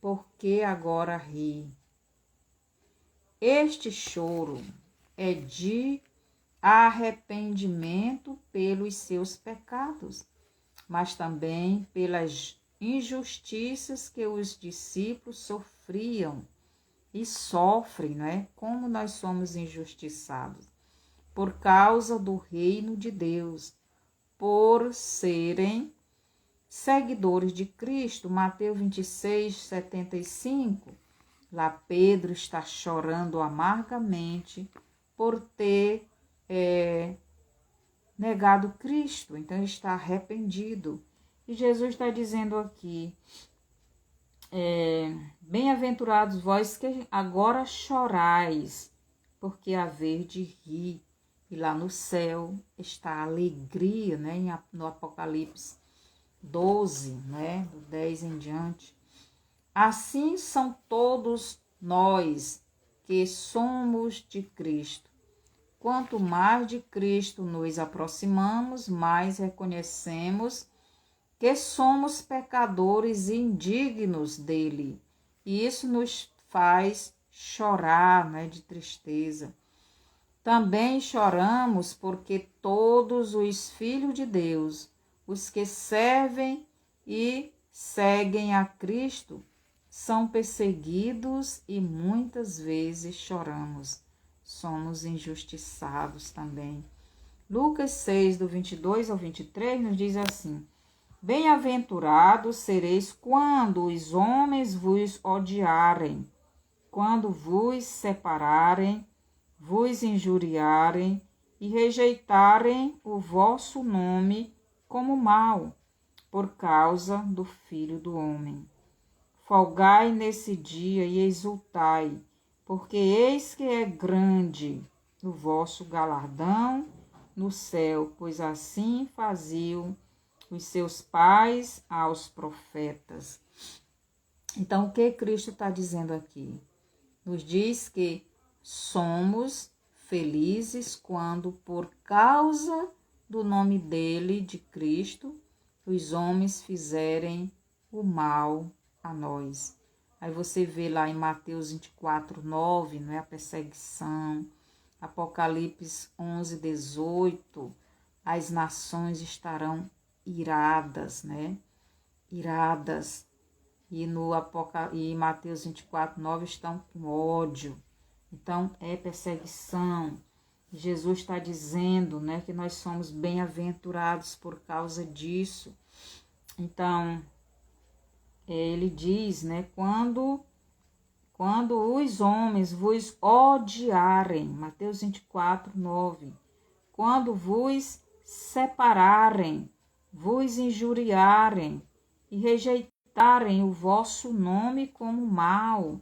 Porque agora ri. Este choro é de arrependimento pelos seus pecados, mas também pelas injustiças que os discípulos sofriam e sofrem, né? Como nós somos injustiçados por causa do reino de Deus, por serem seguidores de Cristo. Mateus 26, 75. Lá Pedro está chorando amargamente por ter negado Cristo. Então ele está arrependido. E Jesus está dizendo aqui, bem-aventurados vós que agora chorais, porque haver de rir. E lá no céu está a alegria, né? No Apocalipse 12, né? Do 10 em diante. Assim são todos nós que somos de Cristo. Quanto mais de Cristo nos aproximamos, mais reconhecemos que somos pecadores e indignos dele. E isso nos faz chorar, né, de tristeza. Também choramos porque todos os filhos de Deus, os que servem e seguem a Cristo, são perseguidos e muitas vezes choramos. Somos injustiçados também. Lucas 6, do 22 ao 23, nos diz assim: bem-aventurados sereis quando os homens vos odiarem, quando vos separarem, vos injuriarem e rejeitarem o vosso nome como mal, por causa do Filho do Homem. Folgai nesse dia e exultai, porque eis que é grande o vosso galardão no céu, pois assim faziam os seus pais aos profetas. Então, o que Cristo está dizendo aqui? Nos diz que somos felizes quando, por causa do nome dele, de Cristo, os homens fizerem o mal a nós. Aí você vê lá em Mateus 24:9, não é, a perseguição. Apocalipse 11:18, as nações estarão iradas, né? Iradas. E em Mateus 24:9 estão com ódio. Então, é perseguição. Jesus está dizendo, né, que nós somos bem-aventurados por causa disso. Então, ele diz, né, quando os homens vos odiarem, Mateus 24:9, quando vos separarem, vos injuriarem e rejeitarem o vosso nome como mal,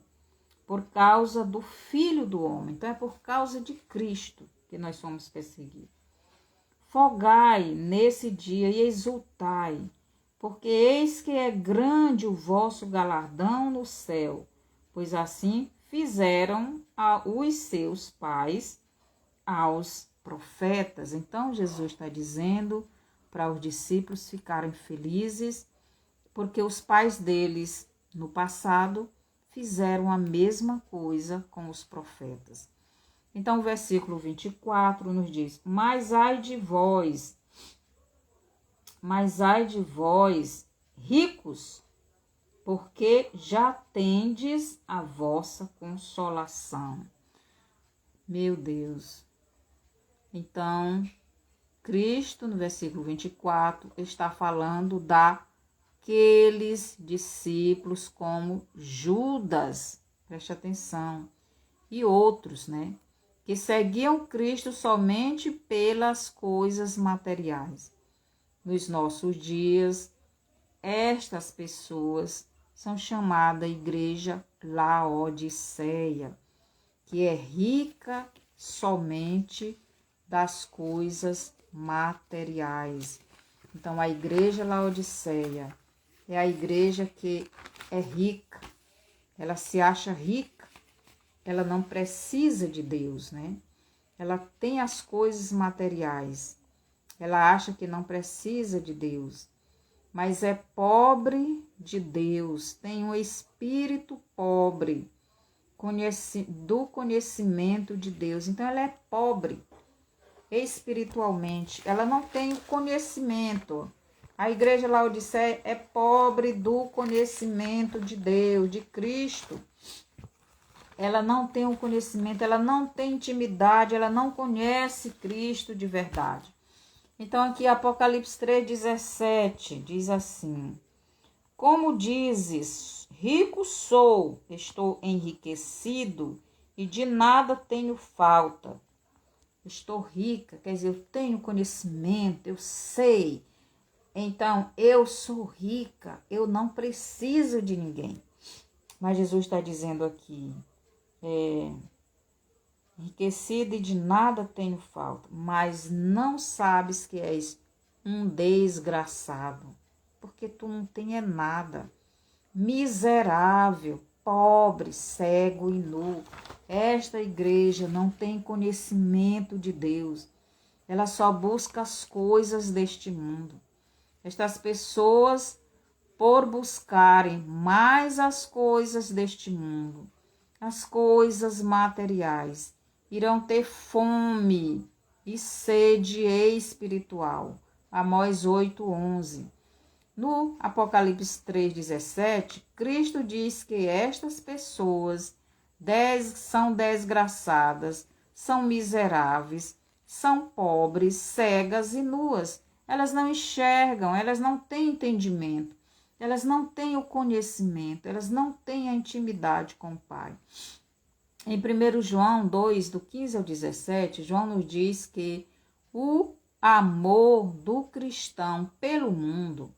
por causa do Filho do Homem. Então, é por causa de Cristo que nós somos perseguidos. Folgai nesse dia e exultai, porque eis que é grande o vosso galardão no céu, pois assim fizeram os seus pais aos profetas. Então, Jesus está dizendo para os discípulos ficarem felizes, porque os pais deles, no passado, fizeram a mesma coisa com os profetas. Então, o versículo 24 nos diz: Mas ai de vós, ricos, porque já tendes a vossa consolação. Meu Deus. Então, Cristo, no versículo 24, está falando daqueles discípulos como Judas, preste atenção, e outros, né, que seguiam Cristo somente pelas coisas materiais. Nos nossos dias, estas pessoas são chamadas Igreja Laodiceia, que é rica somente das coisas materiais. Então, a Igreja Laodiceia é a igreja que é rica, ela se acha rica, ela não precisa de Deus, né? Ela tem as coisas materiais, ela acha que não precisa de Deus, mas é pobre de Deus, tem um espírito pobre do conhecimento de Deus. Então, ela é pobre espiritualmente, ela não tem o conhecimento. A igreja Laodiceia é pobre do conhecimento de Deus, de Cristo. Ela não tem o conhecimento, ela não tem intimidade, ela não conhece Cristo de verdade. Então, aqui Apocalipse 3:17 diz assim: Como dizes, rico sou, estou enriquecido e de nada tenho falta. Estou rica, quer dizer, eu tenho conhecimento, eu sei. Então, eu sou rica, eu não preciso de ninguém. Mas Jesus está dizendo aqui, enriquecido e de nada tenho falta, mas não sabes que és um desgraçado, porque tu não tens nada, miserável, pobre, cego e nu. Esta igreja não tem conhecimento de Deus, ela só busca as coisas deste mundo. Estas pessoas, por buscarem mais as coisas deste mundo, as coisas materiais, irão ter fome e sede espiritual. Amós 8:11. No Apocalipse 3:17, Cristo diz que estas pessoas são desgraçadas, são miseráveis, são pobres, cegas e nuas. Elas não enxergam, elas não têm entendimento, elas não têm o conhecimento, elas não têm a intimidade com o Pai. Em 1 João 2, do 15 ao 17, João nos diz que o amor do cristão pelo mundo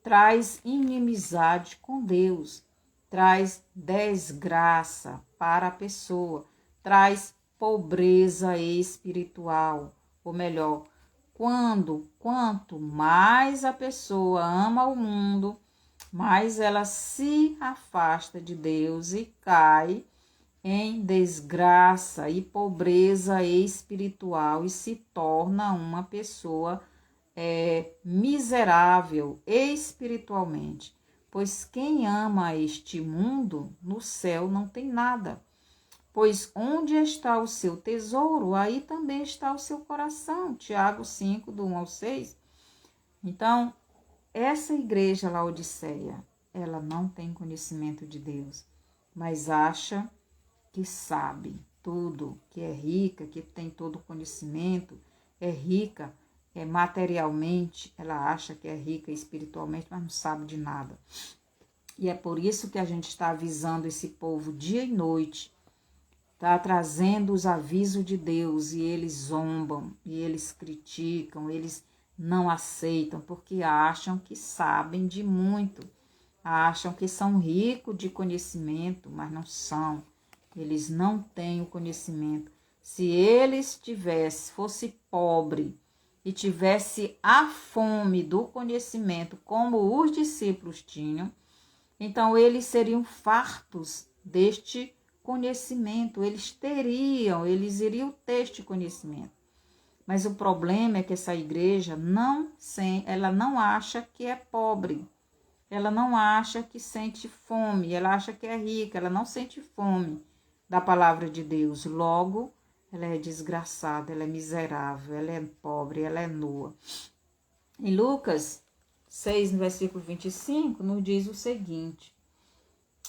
traz inimizade com Deus, traz desgraça para a pessoa, traz pobreza espiritual, ou melhor, quanto mais a pessoa ama o mundo, mais ela se afasta de Deus e cai em desgraça e pobreza espiritual e se torna uma pessoa miserável espiritualmente. Pois quem ama este mundo, no céu não tem nada. Pois onde está o seu tesouro, aí também está o seu coração. Tiago 5, do 1 ao 6. Então, essa igreja Laodiceia, ela não tem conhecimento de Deus, mas acha que sabe tudo, que é rica, que tem todo o conhecimento, é rica materialmente, ela acha que é rica espiritualmente, mas não sabe de nada. E é por isso que a gente está avisando esse povo dia e noite, está trazendo os avisos de Deus, e eles zombam, e eles criticam, eles não aceitam, porque acham que sabem de muito, acham que são ricos de conhecimento, mas não são. Eles não têm o conhecimento. Se eles fosse pobre e tivesse a fome do conhecimento, como os discípulos tinham, então eles seriam fartos deste conhecimento, eles iriam ter este conhecimento. Mas o problema é que essa igreja ela não acha que é pobre, ela não acha que sente fome, ela acha que é rica, ela não sente fome da palavra de Deus. Logo, ela é desgraçada, ela é miserável, ela é pobre, ela é nua. Em Lucas 6, no versículo 25, nos diz o seguinte,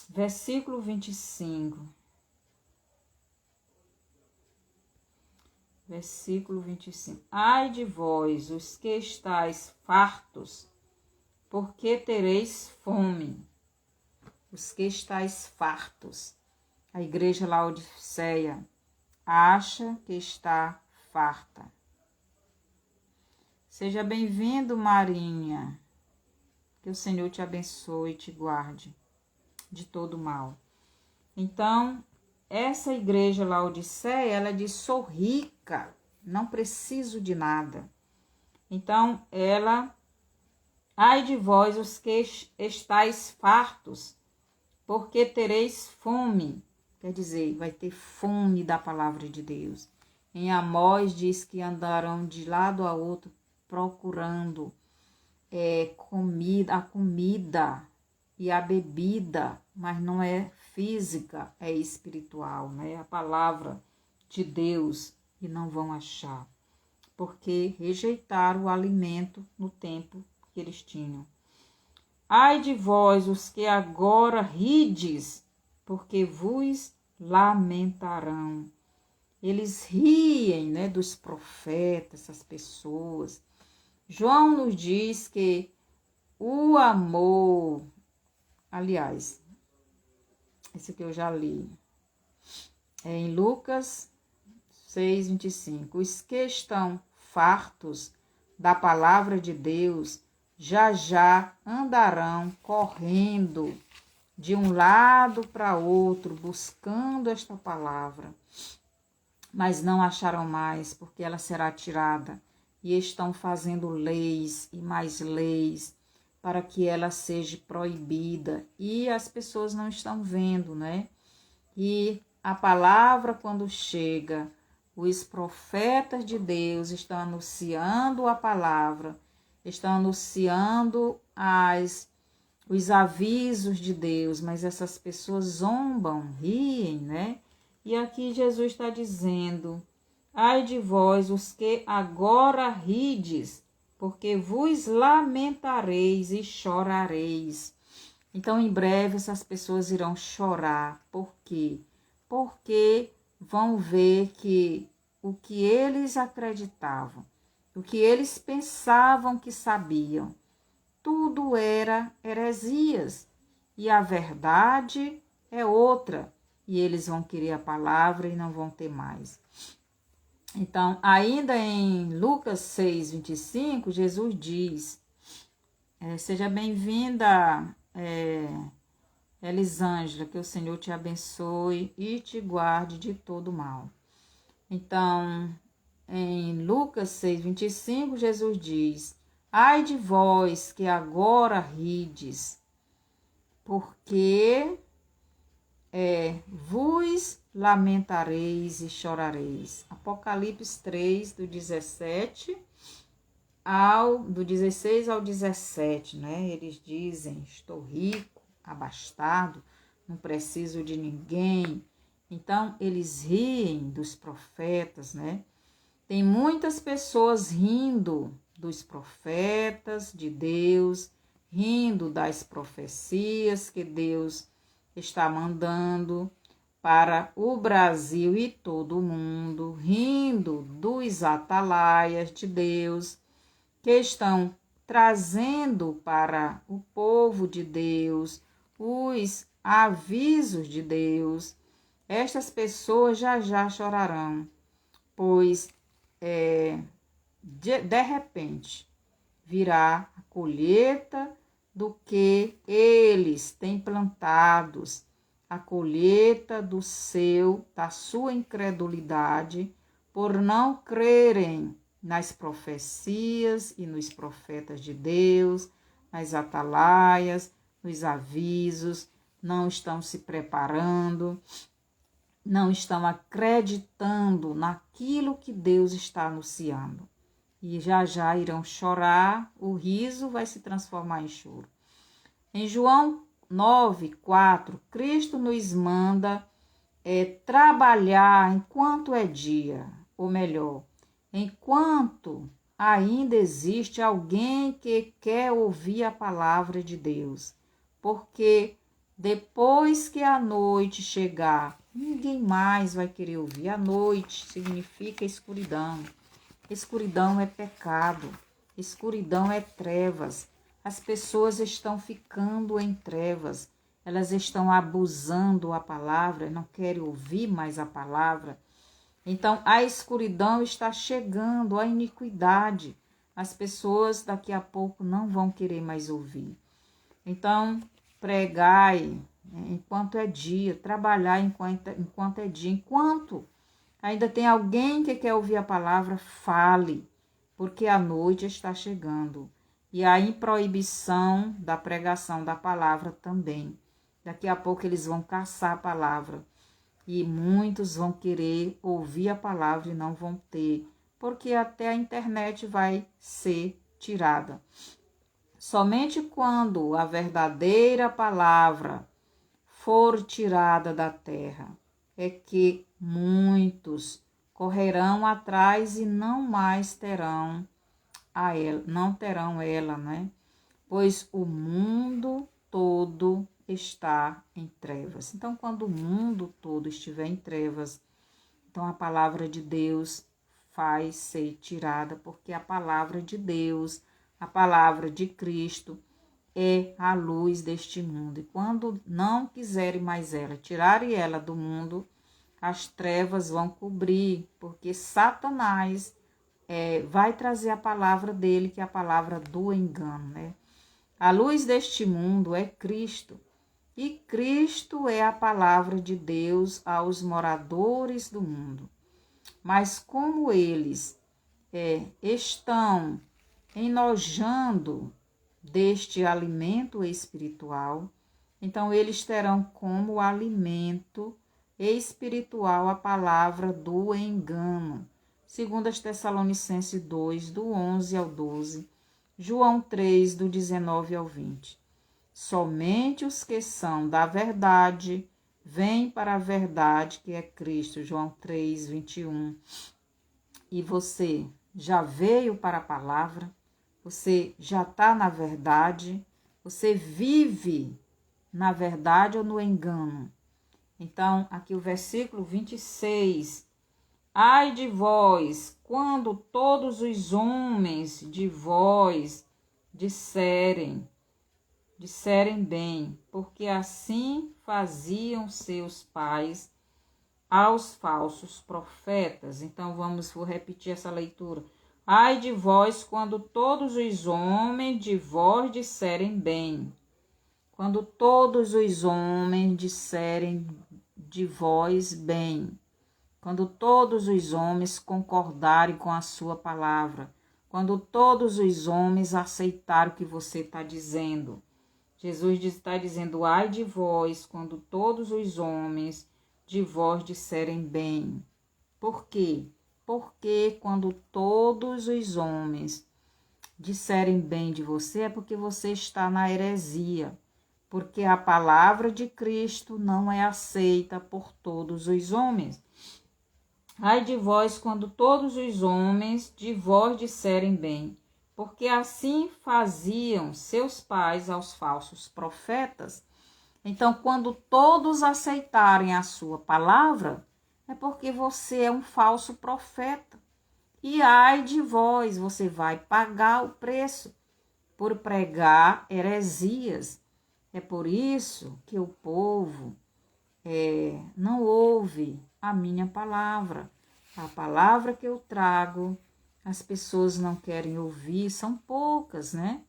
versículo 25. Versículo 25. Ai de vós, os que estáis fartos, porque tereis fome. Os que estáis fartos. A igreja Laodiceia acha que está farta. Seja bem-vindo, Marinha. Que o Senhor te abençoe e te guarde de todo mal. Então, essa igreja Laodiceia, ela diz, sou rica, não preciso de nada. Então, ai de vós os que estáis fartos, porque tereis fome. Quer dizer, vai ter fome da palavra de Deus. Em Amós diz que andarão de lado a outro procurando a comida e a bebida, mas não é física, é espiritual, né? A palavra de Deus, e não vão achar, porque rejeitaram o alimento no tempo que eles tinham. Ai de vós, os que agora rides, porque vos lamentarão. Eles riem, né, dos profetas, essas pessoas. João nos diz que o amor, aliás, esse que eu já li, é em Lucas 6, 25. Os que estão fartos da palavra de Deus já andarão correndo de um lado para outro, buscando esta palavra, mas não acharão mais, porque ela será tirada, e estão fazendo leis e mais leis para que ela seja proibida, e as pessoas não estão vendo, né? E a palavra, quando chega, os profetas de Deus estão anunciando a palavra, estão anunciando os avisos de Deus, mas essas pessoas zombam, riem, né? E aqui Jesus está dizendo, ai de vós, os que agora rides, porque vos lamentareis e chorareis. Então, em breve, essas pessoas irão chorar. Por quê? Porque vão ver que o que eles acreditavam, o que eles pensavam que sabiam, tudo era heresias. E a verdade é outra. E eles vão querer a palavra e não vão ter mais. Então, ainda em Lucas 6, 25, Jesus diz, seja bem-vinda, Elisângela, que o Senhor te abençoe e te guarde de todo mal. Então, em Lucas 6, 25, Jesus diz, ai de vós que agora rides, porque vos lamentareis e chorareis. Apocalipse 3, do 16 ao 17, né? Eles dizem, estou rico, abastado, não preciso de ninguém. Então, eles riem dos profetas, né? Tem muitas pessoas rindo dos profetas de Deus, rindo das profecias que Deus está mandando para o Brasil e todo o mundo, rindo dos atalaias de Deus, que estão trazendo para o povo de Deus os avisos de Deus. Estas pessoas já chorarão, pois de repente virá a colheita do que eles têm plantados, a colheita da sua incredulidade, por não crerem nas profecias e nos profetas de Deus, nas atalaias, nos avisos, não estão se preparando, não estão acreditando naquilo que Deus está anunciando. E já irão chorar, o riso vai se transformar em choro. Em João 9:4, Cristo nos manda trabalhar enquanto é dia, ou melhor, enquanto ainda existe alguém que quer ouvir a palavra de Deus. Porque depois que a noite chegar, ninguém mais vai querer ouvir. A noite significa escuridão. Escuridão é pecado. Escuridão é trevas. As pessoas estão ficando em trevas. Elas estão abusando a palavra, não querem ouvir mais a palavra. Então, a escuridão está chegando, a iniquidade. As pessoas daqui a pouco não vão querer mais ouvir. Então, pregai enquanto é dia, trabalhar enquanto é dia. Enquanto ainda tem alguém que quer ouvir a palavra, fale, porque a noite está chegando. E a proibição da pregação da palavra também. Daqui a pouco eles vão caçar a palavra. E muitos vão querer ouvir a palavra e não vão ter, porque até a internet vai ser tirada. Somente quando a verdadeira palavra for tirada da terra, é que muitos correrão atrás e não mais terão ela, né? Pois o mundo todo está em trevas. Então, quando o mundo todo estiver em trevas, então a palavra de Deus vai ser tirada, porque a palavra de Deus, a palavra de Cristo, é a luz deste mundo. E quando não quiserem mais ela, tirarem ela do mundo, as trevas vão cobrir, porque Satanás vai trazer a palavra dele, que é a palavra do engano, né? A luz deste mundo é Cristo, e Cristo é a palavra de Deus aos moradores do mundo. Mas como eles estão enojando deste alimento espiritual, então eles terão como alimento espiritual a palavra do engano. 2 Tessalonicenses 2, do 11 ao 12, João 3, do 19 ao 20. Somente os que são da verdade vêm para a verdade, que é Cristo. João 3, 21. E você já veio para a palavra? Você já está na verdade? Você vive na verdade ou no engano? Então, aqui o versículo 26. Ai de vós, quando todos os homens de vós disserem bem, porque assim faziam seus pais aos falsos profetas. Então, vou repetir essa leitura. Ai de vós, quando todos os homens de vós disserem bem. Quando todos os homens disserem de vós bem. Quando todos os homens concordarem com a sua palavra. Quando todos os homens aceitarem o que você está dizendo. Jesus está dizendo, ai de vós, quando todos os homens de vós disserem bem. Por quê? Porque quando todos os homens disserem bem de você, é porque você está na heresia. Porque a palavra de Cristo não é aceita por todos os homens. Ai de vós, quando todos os homens de vós disserem bem, porque assim faziam seus pais aos falsos profetas. Então, quando todos aceitarem a sua palavra, é porque você é um falso profeta. E ai de vós, você vai pagar o preço por pregar heresias. É por isso que o povo não ouve a minha palavra. A palavra que eu trago, as pessoas não querem ouvir, são poucas, né?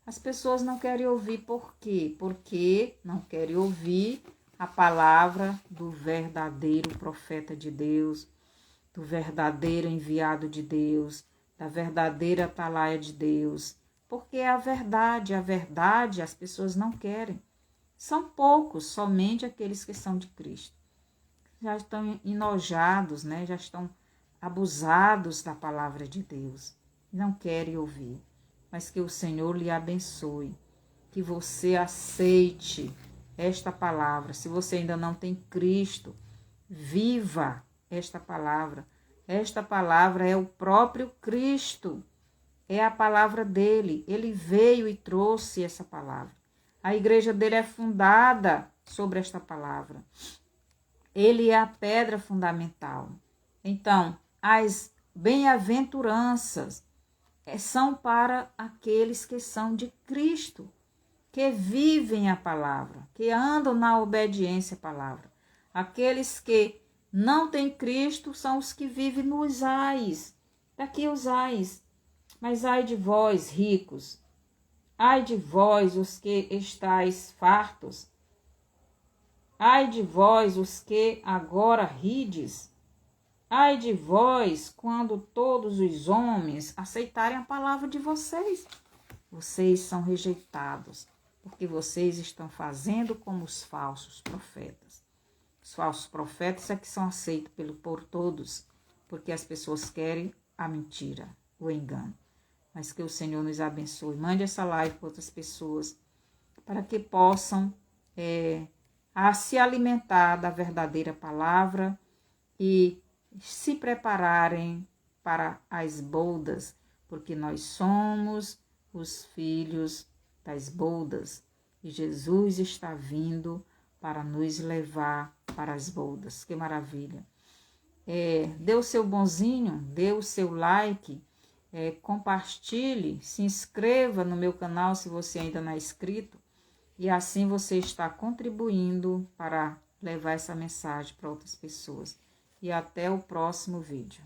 As pessoas não querem ouvir por quê? Porque não querem ouvir a palavra do verdadeiro profeta de Deus, do verdadeiro enviado de Deus, da verdadeira atalaia de Deus. Porque é a verdade as pessoas não querem. São poucos, somente aqueles que são de Cristo. Já estão enojados, né? Já estão abusados da palavra de Deus. Não querem ouvir. Mas que o Senhor lhe abençoe. Que você aceite esta palavra. Se você ainda não tem Cristo, viva esta palavra. Esta palavra é o próprio Cristo. É a palavra dele. Ele veio e trouxe essa palavra. A igreja dele é fundada sobre esta palavra. Ele é a pedra fundamental. Então, as bem-aventuranças são para aqueles que são de Cristo, que vivem a palavra, que andam na obediência à palavra. Aqueles que não têm Cristo são os que vivem nos ais. Daqui os ais. Mas ai de vós, ricos, ai de vós, os que estáis fartos, ai de vós, os que agora rides, ai de vós, quando todos os homens aceitarem a palavra de vocês. Vocês são rejeitados, porque vocês estão fazendo como os falsos profetas. Os falsos profetas é que são aceitos por todos, porque as pessoas querem a mentira, o engano. Mas que o Senhor nos abençoe. Mande essa live para outras pessoas, para que possam se alimentar da verdadeira palavra e se prepararem para as bodas, porque nós somos os filhos das bodas. E Jesus está vindo para nos levar para as bodas. Que maravilha! Dê o seu bonzinho, dê o seu like, compartilhe, se inscreva no meu canal se você ainda não é inscrito. E assim você está contribuindo para levar essa mensagem para outras pessoas. E até o próximo vídeo.